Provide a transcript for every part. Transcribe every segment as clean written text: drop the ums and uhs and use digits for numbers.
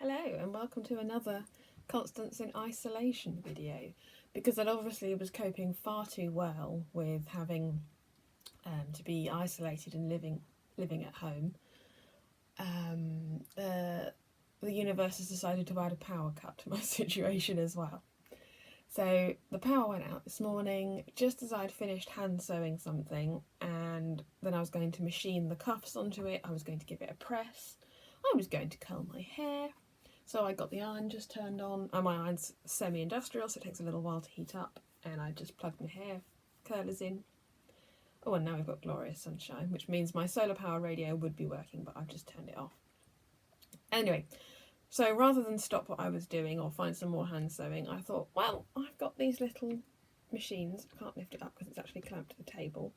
Hello and welcome to another Constance in Isolation video, because I obviously was coping far too well with having to be isolated and living at home. The universe has decided to add a power cut to my situation as well. So the power went out this morning just as I'd finished hand sewing something, and then I was going to machine the cuffs onto it. I was going to give it a press. I was going to curl my hair. So I got the iron just turned on, and my iron's semi-industrial, so it takes a little while to heat up, and I just plugged my hair curlers in. Oh, and now we've got glorious sunshine, which means my solar power radio would be working, but I've just turned it off. Anyway, so rather than stop what I was doing or find some more hand sewing, I thought, well, I've got these little machines. I can't lift it up because it's actually clamped to the table.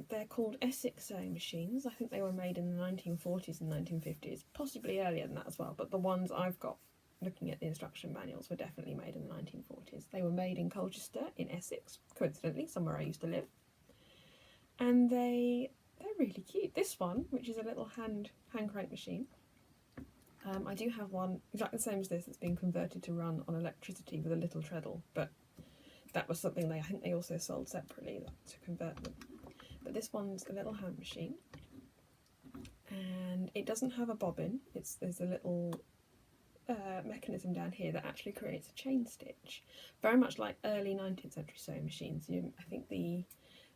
They're called Essex sewing machines. I think they were made in the 1940s and 1950s, possibly earlier than that as well, but the ones I've got, looking at the instruction manuals, were definitely made in the 1940s. They were made in Colchester in Essex, coincidentally, somewhere I used to live. And they're really cute. This one, which is a little hand crank machine, I do have one exactly the same as this that's been converted to run on electricity with a little treadle, but that was something I think they also sold separately to convert them. But this one's a little hand machine, and it doesn't have a bobbin. There's a little mechanism down here that actually creates a chain stitch, very much like early 19th century sewing machines. I think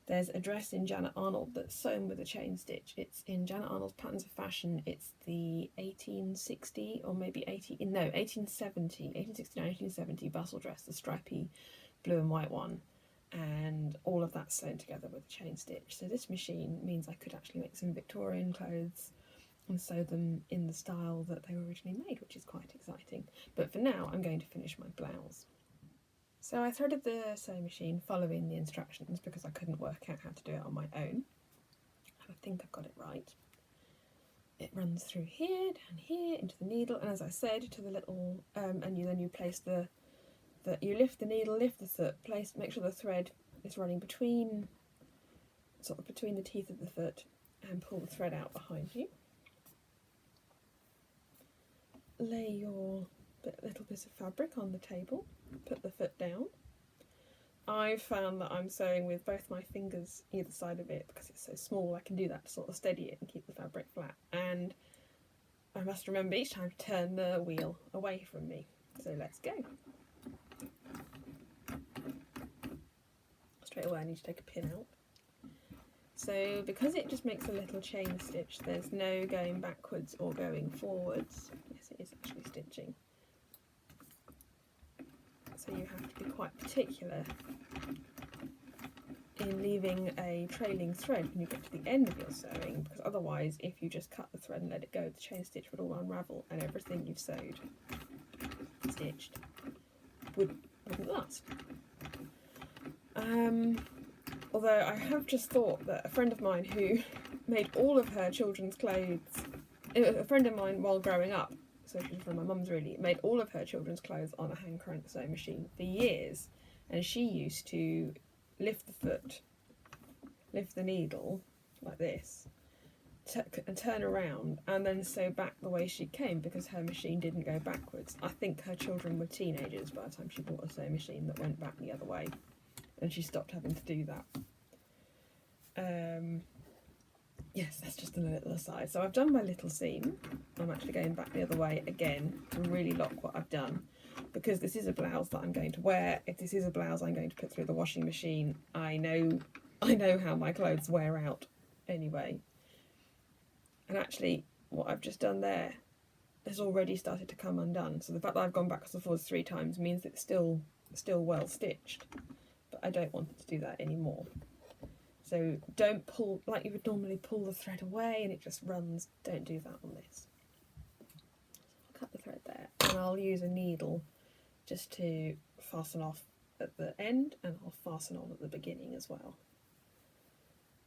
there's a dress in Janet Arnold that's sewn with a chain stitch. It's in Janet Arnold's Patterns of Fashion. It's the 1860 or maybe 1870 bustle dress, the stripy blue and white one, and all of that sewn together with a chain stitch. So this machine means I could actually make some Victorian clothes and sew them in the style that they were originally made, which is quite exciting. But for now, I'm going to finish my blouse. So I threaded the sewing machine following the instructions because I couldn't work out how to do it on my own. I think I've got it right. It runs through here, down here, into the needle, and as I said, to the little, and then you place you lift the needle, lift the foot, make sure the thread is running between the teeth of the foot, and pull the thread out behind you. Lay your little bit of fabric on the table, put the foot down. I've found that I'm sewing with both my fingers either side of it because it's so small. I can do that to sort of steady it and keep the fabric flat, and I must remember each time to turn the wheel away from me. So let's go. Straight away I need to take a pin out. So because it just makes a little chain stitch, there's no going backwards or going forwards. Yes, it is actually stitching. So you have to be quite particular in leaving a trailing thread when you get to the end of your sewing, because otherwise if you just cut the thread and let it go, the chain stitch would all unravel and everything you've stitched wouldn't last. Although I have just thought that a friend of mine who made all of her children's clothes, a friend of mine while growing up, so she's from my mum's really, made all of her children's clothes on a hand crank sewing machine for years, and she used to lift the foot, lift the needle like this, and turn around and then sew back the way she came because her machine didn't go backwards. I think her children were teenagers by the time she bought a sewing machine that went back the other way, and she stopped having to do that. Yes, that's just a little aside. So I've done my little seam. I'm actually going back the other way again to really lock what I've done, because this is a blouse that I'm going to wear. If this is a blouse I'm going to put through the washing machine, I know how my clothes wear out anyway. And actually what I've just done there has already started to come undone. So the fact that I've gone backwards and forwards 3 times means it's still well stitched, but I don't want it to do that anymore. So don't pull like you would normally pull the thread away and it just runs. Don't do that on this. So I'll cut the thread there, and I'll use a needle just to fasten off at the end, and I'll fasten on at the beginning as well.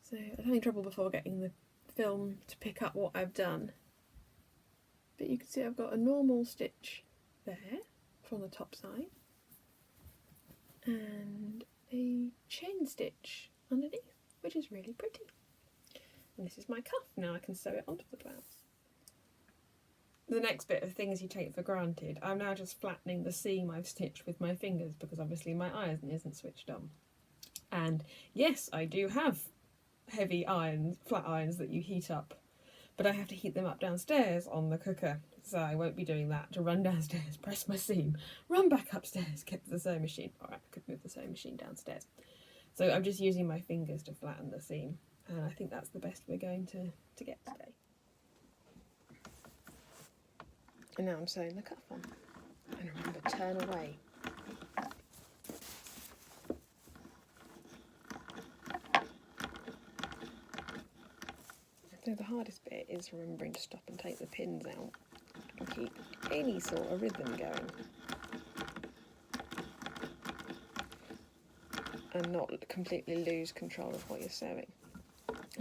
So I was having trouble before getting the film to pick up what I've done, but you can see I've got a normal stitch there from the top side and a chain stitch underneath, which is really pretty. And this is my cuff. Now I can sew it onto the blouse. the next bit of things you take for granted. I'm now just flattening the seam I've stitched with my fingers because obviously my iron isn't switched on. And yes, I do have heavy irons, flat irons that you heat up, but I have to heat them up downstairs on the cooker, so I won't be doing that. To run downstairs, press my seam, run back upstairs, get to the sewing machine. Alright, I could move the sewing machine downstairs. So I'm just using my fingers to flatten the seam, and I think that's the best we're going to get today. And now I'm sewing the cuff on. And remember, turn away. So the hardest bit is remembering to stop and take the pins out and keep any sort of rhythm going. And not completely lose control of what you're sewing.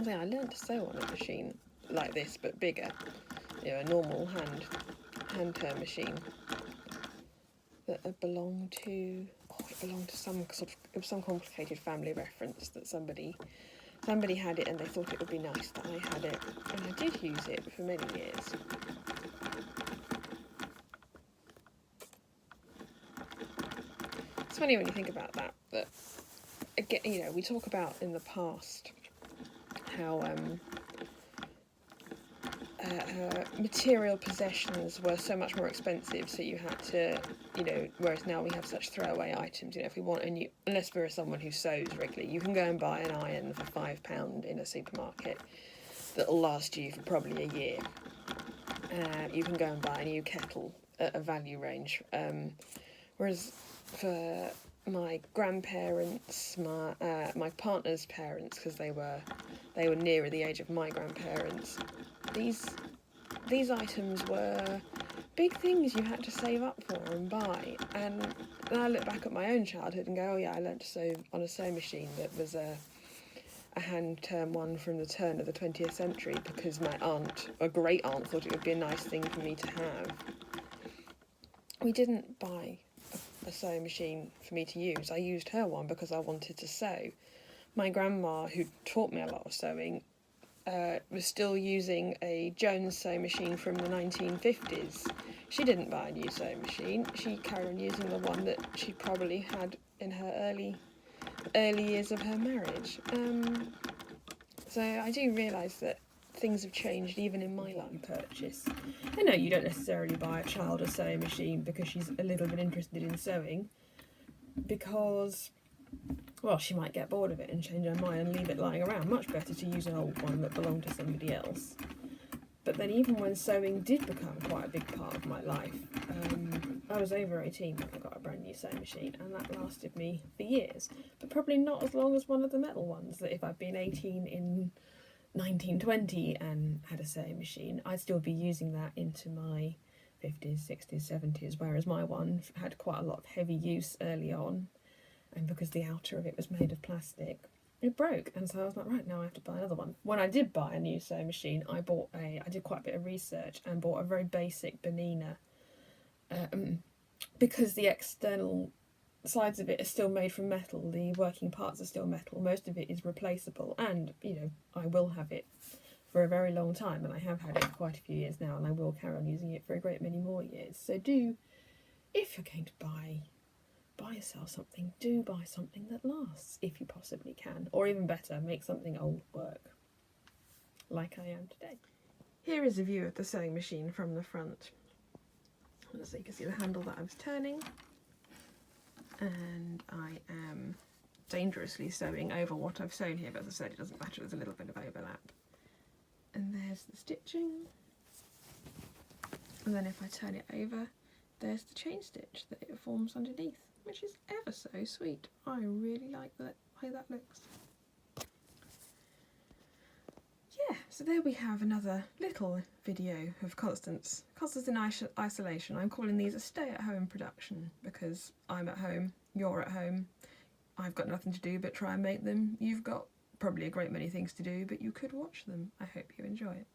So I learned to sew on a machine like this, but bigger. You know, a normal hand turn machine that belonged to, it belonged to some sort of, it was some complicated family reference that somebody had it and they thought it would be nice that I had it, and I did use it for many years. It's funny when you think about that again, you know, we talk about in the past how material possessions were so much more expensive, so you had to, you know, whereas now we have such throwaway items. You know, if we want a new, unless we're someone who sews regularly, you can go and buy an iron for £5 in a supermarket that'll last you for probably a year. You can go and buy a new kettle at a value range, whereas for my grandparents, my partner's parents, because they were nearer the age of my grandparents, these items were big things you had to save up for and buy. And then I look back at my own childhood and go, oh yeah, I learnt to sew on a sewing machine that was a hand-turn one from the turn of the 20th century because my aunt, a great aunt, thought it would be a nice thing for me to have. We didn't buy a sewing machine for me to use. I used her one because I wanted to sew. My grandma, who taught me a lot of sewing, was still using a Jones sewing machine from the 1950s. She didn't buy a new sewing machine. She carried on using the one that she probably had in her early years of her marriage. So I do realise that things have changed even in my life. Purchase. I know you don't necessarily buy a child a sewing machine because she's a little bit interested in sewing, because, well, she might get bored of it and change her mind and leave it lying around. Much better to use an old one that belonged to somebody else. But then even when sewing did become quite a big part of my life, I was over 18 when I got a brand new sewing machine, and that lasted me for years, but probably not as long as one of the metal ones, that if I'd been 18 in 1920 and had a sewing machine, I'd still be using that into my 50s, 60s, 70s, whereas my one had quite a lot of heavy use early on, and because the outer of it was made of plastic, it broke, and so I was like, right, now I have to buy another one. When I did buy a new sewing machine, I did quite a bit of research and bought a very basic Bernina, because the external sides of it are still made from metal, the working parts are still metal, most of it is replaceable, and, you know, I will have it for a very long time, and I have had it for quite a few years now, and I will carry on using it for a great many more years. So do, if you're going to buy yourself something, do buy something that lasts, if you possibly can, or even better, make something old work, like I am today. Here is a view of the sewing machine from the front. So you can see the handle that I was turning, and I am dangerously sewing over what I've sewn here, but as I said, it doesn't matter, there's a little bit of overlap. And there's the stitching, and then if I turn it over, there's the chain stitch that it forms underneath, which is ever so sweet. I really like the way that looks. Yeah, so there we have another little video of Constance in isolation. I'm calling these a stay-at-home production because I'm at home, you're at home, I've got nothing to do but try and make them. You've got probably a great many things to do, but you could watch them. I hope you enjoy it.